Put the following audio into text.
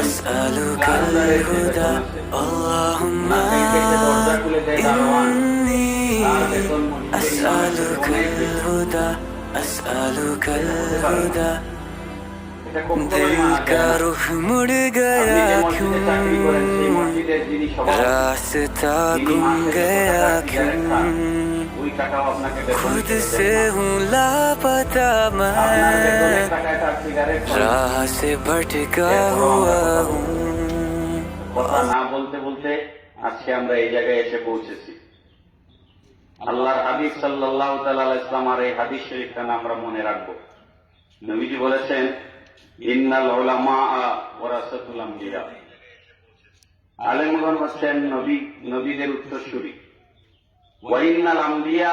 أسألك الهدى اللهم إني أسألك الهدى أسألك الهدى दिल का रुख मुड़ गया क्यों रास्ता गुम गया क्यों खुद से हूँ लापता मैं राह से भटका हुआ हूँ কথা না বলতে বলতে আজকে আমরা এই জায়গায় এসে পৌঁছেছি। আল্লাহর হাবিব সাল্লাল্লাহু তাআলা আলাইহি ওয়াসাল্লামের এই হাদিস শরীফটা আমরা মনে রাখবো। নবীজি বলেছেন, ইন্নাল উলামা ওয়ারাসাতুল আমবিয়া, আলেমগণ হচ্ছেন নবীদের উত্তরসূরি। ওয়া ইন্নাল আমবিয়া